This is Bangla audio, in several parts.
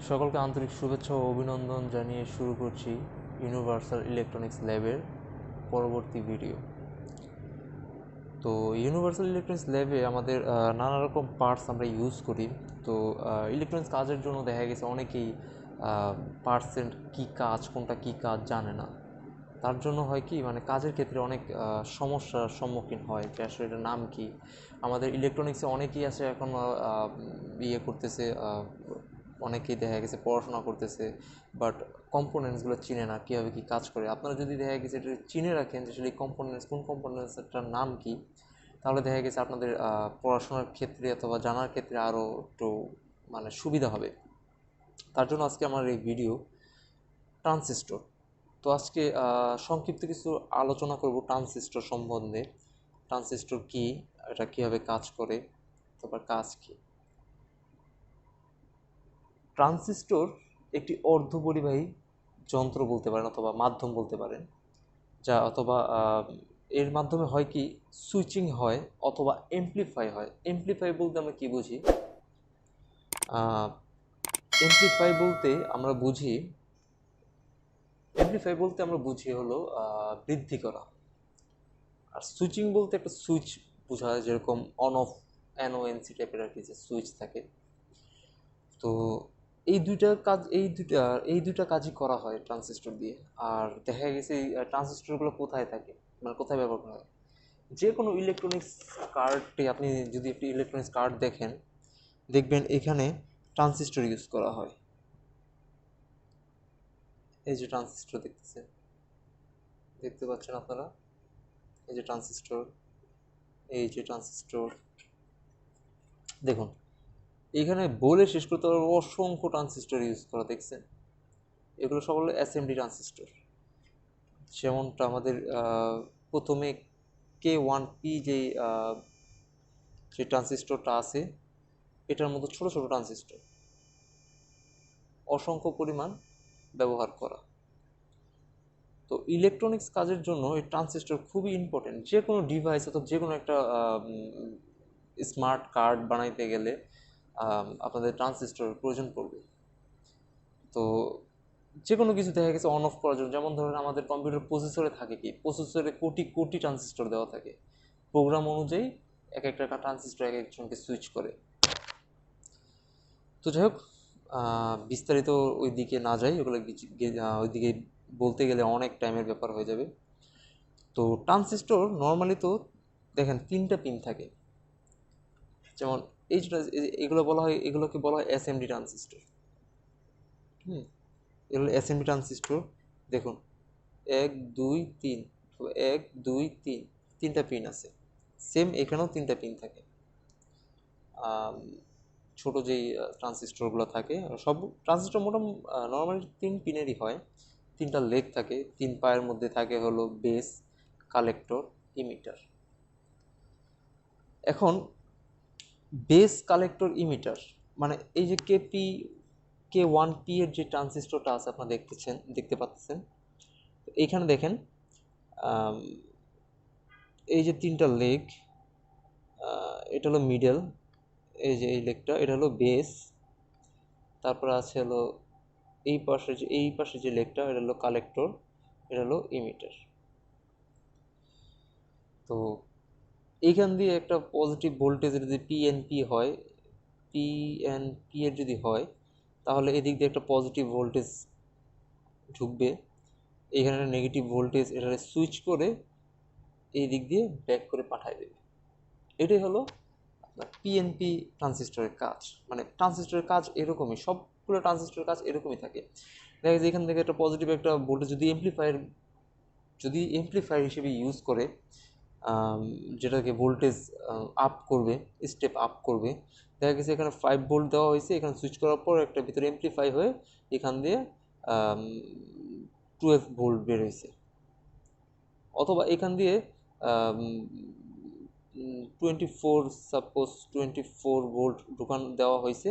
সকলকে আন্তরিক শুভেচ্ছা ও অভিনন্দন জানিয়ে শুরু করছি ইউনিভার্সাল ইলেকট্রনিক্স ল্যাবের পরবর্তী ভিডিও। তো ইউনিভার্সাল ইলেকট্রনিক্স ল্যাবে আমাদের নানা রকম পার্টস আমরা ইউজ করি। তো ইলেকট্রনিক্স কাজের জন্য দেখা গেছে অনেকেই পার্টসের কী কাজ, কোনটা কী কাজ জানে না। তার জন্য হয় কি, মানে কাজের ক্ষেত্রে অনেক সমস্যার সম্মুখীন হয় যে আসলে এটার নাম কি। আমাদের ইলেকট্রনিক্সে অনেকেই আছে এখন ইয়ে করতেছে, অনেকেই দেখা গেছে পড়াশোনা করতেছে, বাট কম্পোনেন্টসগুলো চিনে না কীভাবে কী কাজ করে। আপনারা যদি দেখা গেছে এটা চিনে রাখেন যে আসলে এই কম্পোনেন্টস কোন কম্পোনেন্টসটার নাম কি, তাহলে দেখা গেছে আপনাদের পড়াশোনার ক্ষেত্রে অথবা জানার ক্ষেত্রে আরও একটু মানে সুবিধা হবে। তার জন্য আজকে আমার এই ভিডিও ট্রানজিস্টর। তো আজকে সংক্ষিপ্ত কিছু আলোচনা করব ট্রানজিস্টর সম্বন্ধে। ট্রানজিস্টর কি, এটা কীভাবে কাজ করে, তারপর কাজ কি। ট্রানজিস্টর একটি অর্ধপরিবাহী যন্ত্র বলতে পারেন অথবা মাধ্যম বলতে পারেন, যা অথবা এর মাধ্যমে হয় কি, সুইচিং হয় অথবা এমপ্লিফাই হয়। এমপ্লিফাই বলতে আমরা কি বুঝি? এমপ্লিফাই বলতে আমরা বুঝি এমপ্লিফাই বলতে আমরা বুঝি হলো বৃদ্ধি করা। আর সুইচিং বলতে একটা সুইচ বোঝায়, যেরকম অন অফ এনওএনসি টাইপের আর কি, যে সুইচ থাকে। তো এই দুইটা কাজই করা হয় ট্রানজিস্টর দিয়ে। আর দেখা গেছে এই ট্রানজিস্টরগুলো কোথায় থাকে, মানে কোথায় ব্যবহার করা হয়? যে কোনো ইলেকট্রনিক্স কার্ডে, আপনি যদি একটি ইলেকট্রনিক্স কার্ড দেখেন, দেখবেন এখানে ট্রানজিস্টর ইউজ করা হয়। এই যে ট্রানজিস্টর দেখতে পাচ্ছেন আপনারা, এই যে ট্রানজিস্টর, এই যে ট্রানজিস্টর, দেখুন এখানে বলে শেষ করতে পারবো অসংখ্য ট্রানজিস্টর ইউজ করা, দেখছেন? এগুলো সব হলো এসএমডি ট্রানজিস্টর। যেমনটা আমাদের প্রথমে K1P যে ট্রানজিস্টরটা আছে, এটার মতো ছোট ছোট ট্রানজিস্টর অসংখ্য পরিমাণ ব্যবহার করা। তো ইলেকট্রনিক্স কাজের জন্য এই ট্রানজিস্টর খুবই ইম্পর্টেন্ট। যে কোনো ডিভাইস অথবা যে কোনো একটা স্মার্ট কার্ড বানাইতে গেলে আপনাদের ট্রানজিস্টরের প্রয়োজন পড়বে। তো যে কোনো কিছু দেখা গেছে অন অফ করার জন্য, যেমন ধরেন আমাদের কম্পিউটার প্রসেসরে থাকে কি, প্রসেসরে কোটি কোটি ট্রানজিস্টর দেওয়া থাকে, প্রোগ্রাম অনুযায়ী এক একটা ট্রানজিস্টর এক একজনকে সুইচ করে। তো যাই হোক, বিস্তারিত ওই দিকে না যাই, ওগুলো ওই দিকে বলতে গেলে অনেক টাইমের ব্যাপার হয়ে যাবে। তো ট্রানজিস্টর নর্মালি তো দেখেন 3টা পিন থাকে। যেমন এই যেটা এগুলোকে বলা হয় এসএমডি ট্রানজিস্টর। এগুলো এসএমডি ট্রানজিস্টর। দেখুন 1 2 3, 1 2 3, 3টা পিন আছে। সেম এখানেও 3টা পিন থাকে। ছোট যেই ট্রানজিস্টরগুলো থাকে, সব ট্রানজিস্টর মোটামুটি নর্মালি 3 পিনেরই হয়। 3টা লেগ থাকে, 3 পায়ের মধ্যে থাকে হলো বেস, কালেক্টর, ইমিটার। এখন বেস, কালেক্টর, ইমিটার মানে এই যে K1P এর যে ট্রানজিস্টরটা আছে আপনারা দেখতে পাচ্ছেন। এইখানে দেখেন এই যে 3টা লেগ, এটা হলো মিডল, এই যে এই লেগটা, এটা হলো বেস। তারপর আছে হলো এই পাশে যে লেগটা, এটা হলো কালেক্টর, এটা হলো ইমিটার। তো এইখান দিয়ে একটা পজিটিভ ভোল্টেজ যদি পিএনপি এর যদি হয়, তাহলে এদিক দিয়ে একটা পজিটিভ ভোল্টেজ ঢুকবে। এখানে একটা নেগেটিভ ভোল্টেজ এটা সুইচ করে এই দিক দিয়ে ব্যাক করে পাঠায় দেবে। এটাই হলো পিএনপি ট্রানজিস্টরের কাজ। মানে ট্রানজিস্টরের কাজ এরকমই, সবগুলো ট্রানজিস্টরের কাজ এরকমই থাকে। দেখা যায় এখান থেকে একটা পজিটিভ একটা ভোল্টেজ যদি এমপ্লিফায়ার হিসেবে ইউজ করে, যেটাকে ভোল্টেজ আপ করবে, স্টেপ আপ করবে, দেখা গেছে এখানে 5 ভোল্ট দেওয়া হয়েছে, এখানে সুইচ করার পর একটা ভিতরে এমপ্লিফাই হয়ে এখান দিয়ে 12 ভোল্ট বের হয়েছে। অথবা এখান দিয়ে 24 ভোল্ট দেওয়া হয়েছে।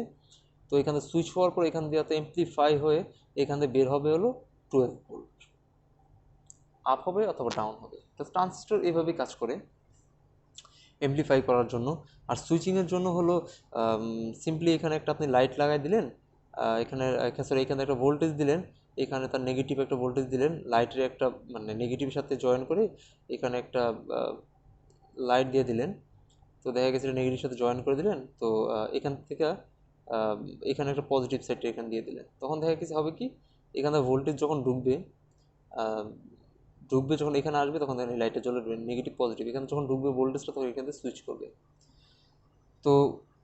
তো এখানে সুইচ হওয়ার পর এখান দিয়ে এমপ্লিফাই হয়ে এখান দিয়ে বের হবে হলো 12 ভোল্ট, আপ হবে অথবা ডাউন হবে। তো ট্রানজিস্টর এইভাবেই কাজ করে এমপ্লিফাই করার জন্য। আর সুইচিংয়ের জন্য হলো সিম্পলি এখানে একটা আপনি লাইট লাগাই দিলেন, এখানে সরি এখানে একটা ভোল্টেজ দিলেন, এখানে তার নেগেটিভ একটা ভোল্টেজ দিলেন, লাইটের একটা মানে নেগেটিভের সাথে জয়েন করে এখানে একটা লাইট দিয়ে দিলেন। তো দেখা গেছে নেগেটিভের সাথে জয়েন করে দিলেন। তো এখান থেকে এখানে একটা পজিটিভ সাইডটা এখানে দিয়ে দিলেন। তখন দেখা গেছে হবে কি, এখানে ভোল্টেজ যখন আহ, ঢুকবে যখন এখানে আসবে তখন দেখেন লাইটটা জ্বলে নেগেটিভ পজিটিভ, এখানে যখন ঢুকবে ভোল্টেজটা তখন এখান থেকে সুইচ করবে। তো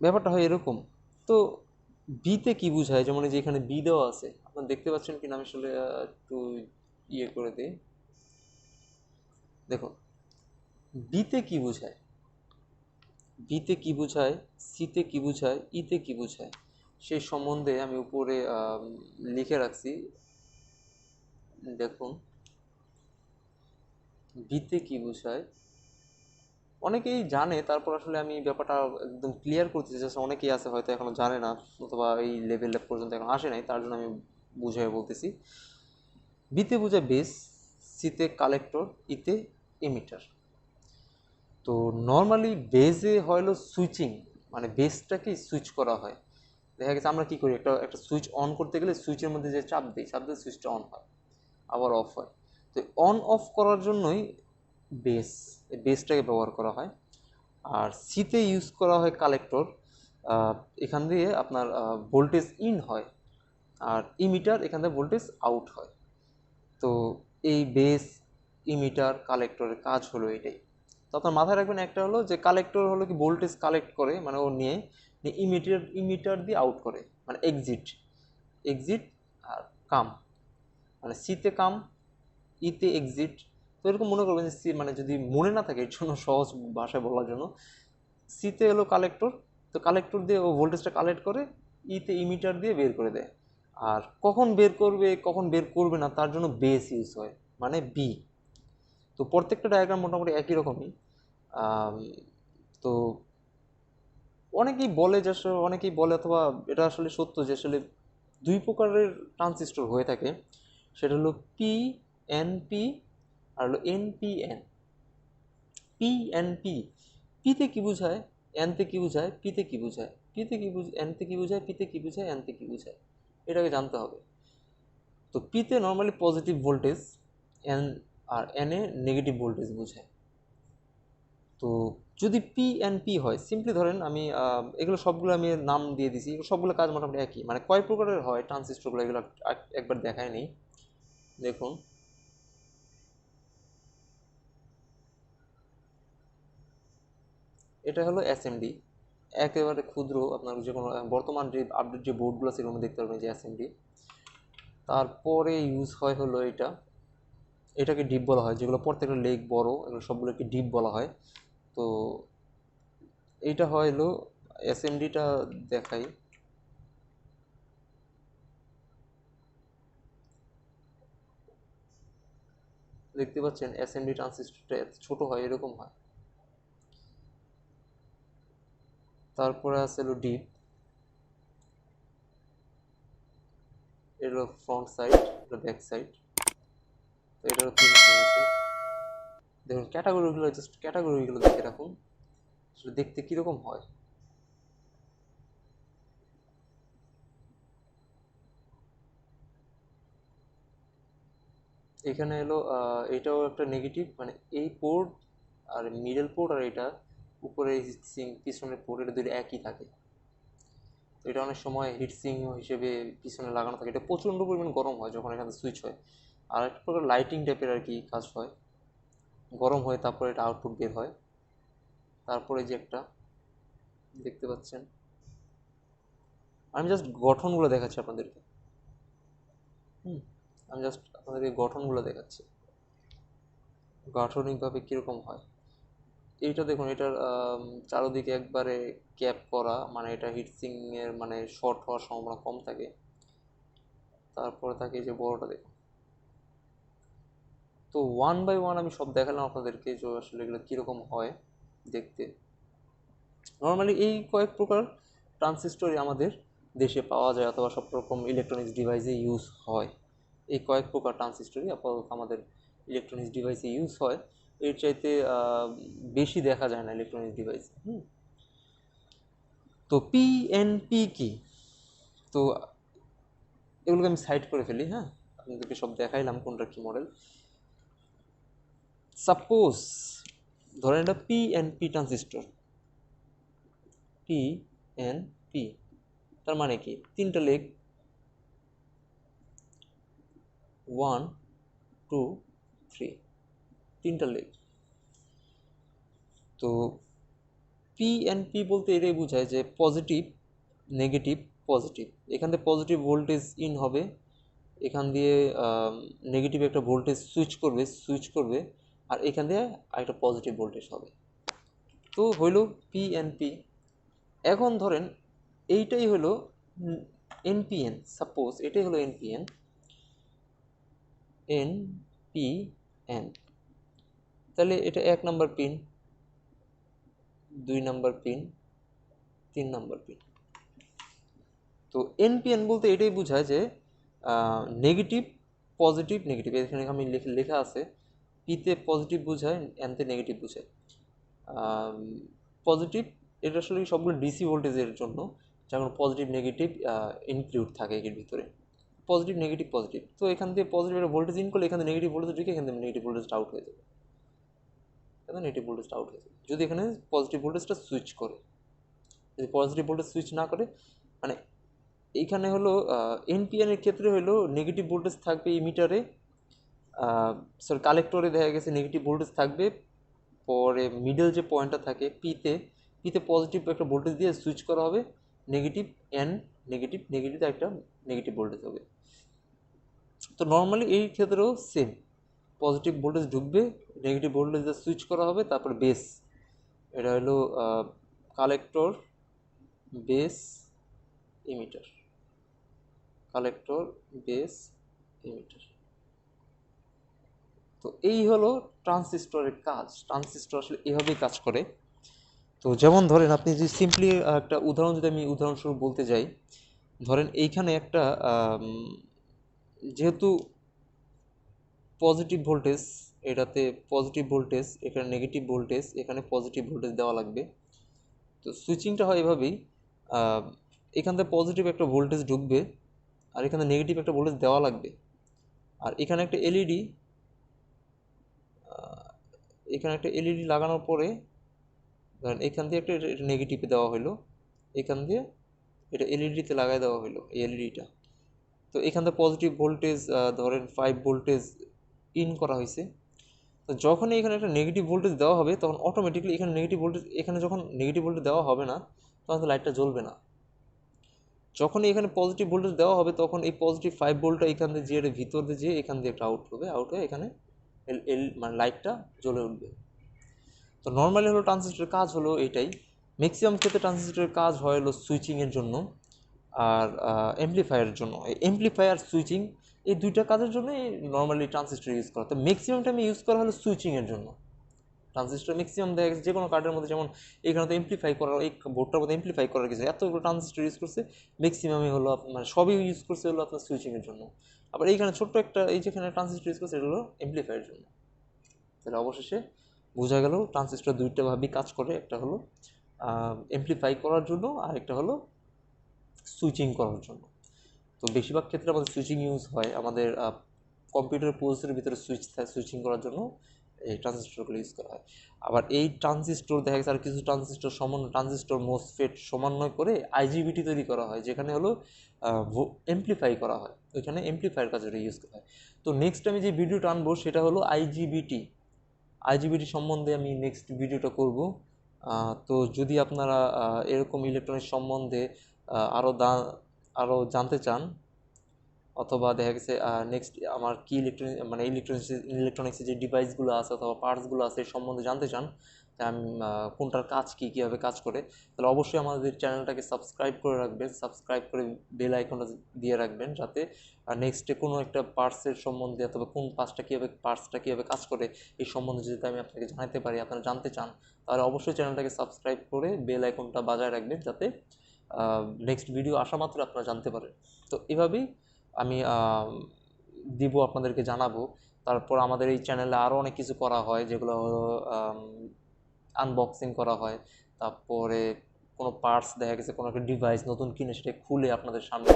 ব্যাপারটা হয় এরকম। তো বিতে কি বোঝায়, যেমন এই যে এখানে বি দেওয়া আছে, আপনারা দেখতে পাচ্ছেন কিনা আমি আসলে একটু ইয়ে করে দিই। দেখুন বিতে কি বোঝায়, বিতে কি বোঝায়, সিতে কি বোঝায়, ইতে কি বোঝায়, সেই সম্বন্ধে আমি উপরে লিখে রাখছি। দেখুন বিতে কি বোঝায় অনেকেই জানে, তারপর আসলে আমি ব্যাপারটা একদম ক্লিয়ার করতেছি, জাস্ট অনেকেই আছে হয়তো এখনো জানে না, অথবা এই লেভেল পর্যন্ত এখন আসে নাই, তার জন্য আমি বুঝিয়ে বলতেছি। বিতে বোঝায় বেস, সিতে কালেক্টর, ইতে এমিটার। তো নর্মালি বেজে হলো সুইচিং, মানে বেসটাকে সুইচ করা হয়। দেখা গেছে আমরা কি করি, একটা একটা সুইচ অন করতে গেলে সুইচের মধ্যে যে চাপ দিই, চাপ দিয়ে সুইচটা অন হয়, আবার অফ হয়। তো অন অফ করার জন্যই বেস, এই বেসটাকে ব্যবহার করা হয়। আর সিতে ইউজ করা হয় কালেক্টর, এখান দিয়ে আপনার ভোল্টেজ ইন হয়, আর ইমিটার এখান থেকে ভোল্টেজ আউট হয়। তো এই বেস, ইমিটার, কালেক্টরের কাজ হলো এটাই। তো আপনার মাথায় রাখবেন, একটা হলো যে কালেক্টর হলো কি ভোল্টেজ কালেক্ট করে, মানে ও নিয়ে ইমিটার ইমিটার দিয়ে আউট করে, মানে এক্সিট, এক্সিট আর কাম, মানে সিতে কাম, ইতে এক্সিট। তো এরকম মনে করবেন যে সি, মানে যদি মনে না থাকে এর জন্য সহজ ভাষায় বলার জন্য, সিতে হলো কালেক্টর, তো কালেক্টর দিয়ে ও ভোল্টেজটা কালেক্ট করে, ইতে ইমিটার দিয়ে বের করে দেয়। আর কখন বের করবে কখন বের করবে না তার জন্য বেস ইউজ হয়, মানে বি। তো প্রত্যেকটা ডায়াগ্রাম মোটামুটি একই রকমই। আম, তো অনেকেই বলে অথবা এটা আসলে সত্য যে আসলে দুই প্রকারের ট্রানজিস্টর হয়ে থাকে। সেটা হলো পি এন পি আর হলো N P N. P N P, পিতে কি বোঝায়, এনতে কি বোঝায়, পিতে কি বোঝায়, পিতে কি বুঝ এনতে কি বোঝায়, পিতে কি বোঝায়, এনতে কি বোঝায়, এটাকে জানতে হবে। তো পিতে নর্মালি পজিটিভ ভোল্টেজ, এন আর এনে নেগেটিভ ভোল্টেজ বোঝায়। তো যদি পি অ্যান্ড পি হয়, সিম্পলি ধরেন আমি এগুলো সবগুলো আমি নাম দিয়ে দিছি, এগুলো সবগুলো কাজ মোটামুটি একই। মানে কয় প্রকারের হয় ট্রানজিস্টরগুলো, এগুলো একবার দেখায় নেই। দেখুন এটা হলো এসএমডি, একেবারে ক্ষুদ্র, আপনার যে কোনো বর্তমান যে আপডেট যে বোর্ডগুলো সেগুলো দেখতে পারবেন যে এসএমডি। তারপরে ইউজ হয় হলো এটা, এটাকে ডিপ বলা হয়, যেগুলো প্রত্যেকটা লেগ বড়, এগুলো সবগুলোকে ডিপ বলা হয়। তো এইটা হয় হলো এসএমডিটা, দেখাই। দেখতে পাচ্ছেন এসএমডি ট্রানজিস্টরটা এত ছোট হয়, এরকম হয়। তারপরে আছে হলো ডিপ, এর হলো ফ্রন্ট সাইড, এটা ব্যাক সাইড। তো এটা হলো তিন আছে। দেখুন ক্যাটাগরিগুলো, জাস্ট ক্যাটাগরিগুলো দেখে রাখুন আসলে দেখতে কিরকম হয়। এখানে এলো এটাও একটা নেগেটিভ, মানে এই পোর্ট আর মিডল পোর্ট আর এটা উপরে সিং পিছনের পোর্ট, এটা দুটো একই থাকে। তো এটা অনেক সময় হিটসিং হিসেবে পিছনে লাগানো থাকে, এটা প্রচণ্ড পরিমাণ গরম হয় যখন এখানে সুইচ হয়। আর একটা প্রকার লাইটিং টাইপের আর কি কাজ হয়, গরম হয়ে তারপরে এটা আউটপুট বের হয়। তারপরে যে একটা দেখতে পাচ্ছেন, আমি জাস্ট গঠনগুলো দেখাচ্ছি আপনাদেরকে। হুম, আমি জাস্ট আপনাদেরকে গঠনগুলো দেখাচ্ছি গাঠনিকভাবে কীরকম হয়। এইটা দেখুন, এটার চারোদিকে একবারে ক্যাপ করা, মানে এটা হিটসিং এর মানে শর্ট হওয়ার সম্ভাবনা কম থাকে। তারপরে থাকে যে বড়টা দেখুন। তো ওয়ান বাই ওয়ান আমি সব দেখালাম আপনাদেরকে যে আসলে এগুলো কীরকম হয় দেখতে। নর্মালি এই কয়েক প্রকার ট্রানজিস্টরই আমাদের দেশে পাওয়া যায়, অথবা সব রকম ইলেকট্রনিক্স ডিভাইসে ইউজ হয়। এই কয়েক প্রকার ট্রানজিস্টরই আপাতত আমাদের ইলেকট্রনিক্স ডিভাইসে ইউজ হয়। এর চাইতে বেশি দেখা যায় না ইলেকট্রনিক্স ডিভাইসে। তো পিএনপি কি? তো এগুলোকে আমি সাইড করে ফেলি। হ্যাঁ, আপনাদেরকে সব দেখাইলাম কোনটা কি মডেল। সাপোজ ধরেন এটা পিএনপি ট্রানজিস্টর, পিএনপি তার মানে কি 3টা লেগ, 1 2 3, 3টা লেগ। তো পিএনপি বলতে এটাই বোঝায় যে পজিটিভ নেগেটিভ পজিটিভ। এখান থেকে পজিটিভ ভোল্টেজ ইন হবে, এখান দিয়ে নেগেটিভ একটা ভোল্টেজ সুইচ করবে, আর এখান দিয়ে একটা পজিটিভ ভোল্টেজ হবে। তো হইল পিএনপি। এখন ধরেন এইটাই হলো এনপিএন, সাপোজ এটাই হলো এনপিএন, এনপিএন। তাহলে এটা 1 number pin, 2 number pin, 3 number pin. তো এনপিএন বলতে এটাই বোঝায় যে নেগেটিভ পজিটিভ নেগেটিভ। এখানে আমি লেখা আছে, পিতে পজিটিভ বোঝায়, এনতে নেগেটিভ বোঝায়। পজিটিভ এটা আসলে সবগুলো ডিসি ভোল্টেজের জন্য, যেমন পজিটিভ নেগেটিভ ইনক্লুড থাকে এর ভিতরে, পজিটিভ নেগেটিভ পজিটিভ। তো এখান থেকে পজিটিভ একটা ভোল্টেজ ইন করলে এখানে নেগেটিভ ভোল্টেজ ঢুকে এখান থেকে নেগেটিভ ভোল্টেজটা আউট হয়ে যাবে, এখানে নেগেটিভ ভোল্টেজটা আউট হয়ে যাবে যদি এখানে পজিটিভ ভোল্টেজটা সুইচ করে। যদি পজিটিভ ভোল্টেজ সুইচ না করে, মানে এইখানে হলো এনপিএন এর ক্ষেত্রে হলো নেগেটিভ ভোল্টেজ থাকবে ইমিটারে, সরি কালেক্টরে দেখা গেছে নেগেটিভ ভোল্টেজ থাকবে, পরে মিডল যে পয়েন্টটা থাকে পিতে পজিটিভ একটা ভোল্টেজ দিয়ে সুইচ করা হবে, নেগেটিভ এন নেগেটিভ একটা নেগেটিভ ভোল্টেজ হবে। তো নর্মালি এই ক্ষেত্রেও সেম, পজিটিভ ভোল্টেজ ঢুকবে, নেগেটিভ ভোল্টেজ দিয়ে সুইচ করা হবে, তারপর বেস, এটা হলো collector base emitter, collector base emitter. তো এই হলো ট্রানজিস্টরের কাজ। ট্রানজিস্টর আসলে এভাবেই কাজ করে। তো যেমন ধরেন আপনি যদি সিম্পলি একটা উদাহরণ, যদি আমি উদাহরণস্বরূপ বলতে যাই, ধরেন এইখানে একটা যেহেতু পজিটিভ ভোল্টেজ, এটাতে পজিটিভ ভোল্টেজ, এখানে নেগেটিভ ভোল্টেজ, এখানে পজিটিভ ভোল্টেজ দেওয়া লাগবে। তো সুইচিংটা হয় এভাবেই, এখান থেকে পজিটিভ একটা ভোল্টেজ ঢুকবে, আর এখানে নেগেটিভ একটা ভোল্টেজ দেওয়া লাগবে, আর এখানে একটা এলইডি, এখানে একটা এলইডি লাগানোর পরে ধরেন এখান দিয়ে একটা নেগেটিভে দেওয়া হলো, এখান দিয়ে এটা এলইডিতে লাগাই দেওয়া হলো এই এলইডিটা। তো এখান থেকে পজিটিভ ভোল্টেজ ধরেন 5 ভোল্টেজ ইন করা হয়েছে। তো যখনই এখানে একটা নেগেটিভ ভোল্টেজ দেওয়া হবে তখন অটোমেটিকলি এখানে নেগেটিভ ভোল্টেজ, এখানে যখন নেগেটিভ ভোল্টেজ দেওয়া হবে না তখন লাইটটা জ্বলবে না। যখনই এখানে পজিটিভ ভোল্টেজ দেওয়া হবে তখন এই পজিটিভ 5 ভোল্টটা এখান দিয়ে যে ভিতর দিয়ে যেয়ে এখান দিয়ে একটা আউট হবে, আউট হয়ে এখানে মানে লাইটটা জ্বলে উঠবে। তো নর্মালি হলো ট্রানজিস্টরের কাজ হলো এটাই। ম্যাক্সিমাম ক্ষেত্রে ট্রানজিস্টরের কাজ হয় হলো সুইচিংয়ের জন্য আর অ্যাম্পলিফায়ারের জন্য। এই অ্যাম্পলিফায়ার সুইচিং এই দুইটা কাজের জন্যই নর্মালি ট্রানজিস্টর ইউজ করা। তো ম্যাক্সিমাম টাইমে ইউজ করা হলো সুইচিংয়ের জন্য। ট্রানজিস্টর ম্যাক্সিমাম দেখা গেছে যে কোনো কার্ডের মধ্যে, যেমন এখানে তো এমপ্লিফাই করার, এই বোর্ডটার মধ্যে এমপ্লিফাই করার কিছু এতগুলো ট্রানজিস্টর ইউজ করছে, ম্যাক্সিমামই হলো মানে সবই ইউজ করছে হলো আপনার সুইচিংয়ের জন্য। আবার এইখানে ছোট্ট একটা এই যেখানে ট্রানজিস্টর ইউজ করছে এটা হলো এমপ্লিফায়ারের জন্য। তাহলে অবশেষে বোঝা গেল ট্রানজিস্টর দুইটা ভাবেই কাজ করে, একটা হলো এমপ্লিফাই করার জন্য আর একটা হলো সুইচিং করার জন্য। তো বেশিরভাগ ক্ষেত্রে আমাদের সুইচিং ইউজ হয়, আমাদের কম্পিউটার প্রসেসরের ভিতরে সুইচিং করার জন্য এই ট্রানজিস্টরগুলো ইউজ করা হয়। আবার এই ট্রানজিস্টর দেখা গেছে আর কিছু ট্রানজিস্টর মোসফেট সমন্বয় করে আইজিবিটি তৈরি করা হয়, যেখানে হলো এমপ্লিফাই করা হয়, ওইখানে এমপ্লিফায়ার কাজে ইউজ করা হয়। তো নেক্সট আমি যে ভিডিওটা আনবো সেটা হলো আইজিবিটি সম্বন্ধে আমি নেক্সট ভিডিওটা করব। তো যদি আপনারা এরকম ইলেকট্রনিক্স সম্বন্ধে আরও জানতে চান, অথবা দেখা গেছে নেক্সট আমার কি ইলেকট্রনিক্সের যে ডিভাইসগুলো আছে অথবা পার্টসগুলো আছে এই সম্বন্ধে জানতে চান, আমি কোনটার কাজ কীভাবে কাজ করে, তাহলে অবশ্যই আমাদের চ্যানেলটাকে সাবস্ক্রাইব করে রাখবেন, সাবস্ক্রাইব করে বেল আইকনটা দিয়ে রাখবেন, যাতে নেক্সটে কোনো একটা পার্টসের সম্বন্ধে অথবা কোন পার্টসটা কীভাবে কাজ করে এই সম্বন্ধে যদি আমি আপনাকে জানাতে পারি, আপনারা জানতে চান, তাহলে অবশ্যই চ্যানেলটাকে সাবস্ক্রাইব করে বেল আইকনটা বাজায় রাখবেন, যাতে নেক্সট ভিডিও আসা মাত্র আপনারা জানতে পারেন। তো এভাবেই আমি দিব, আপনাদেরকে জানাবো। তারপর আমাদের এই চ্যানেলে আরও অনেক কিছু করা হয়, যেগুলো হলো আনবক্সিং করা হয়, তারপরে কোনো পার্টস দেখা গেছে কোনো একটা ডিভাইস নতুন কিনে সেটা খুলে আপনাদের সামনে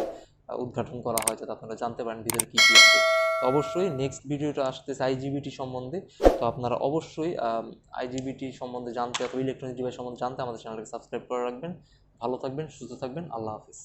উদ্ঘাটন করা হয়, যাতে আপনারা জানতে পারেন ভিতরে কী কী আছে। তো অবশ্যই নেক্সট ভিডিওটা আসতেছে আইজিবিটি সম্বন্ধে। তো আপনারা অবশ্যই আইজিবিটি সম্বন্ধে জানতে অথবা ইলেকট্রনিক ডিভাইস সম্বন্ধে জানতে আমাদের চ্যানেলকে সাবস্ক্রাইব করে রাখবেন। ভালো থাকবেন, সুস্থ থাকবেন, আল্লাহ হাফিজ।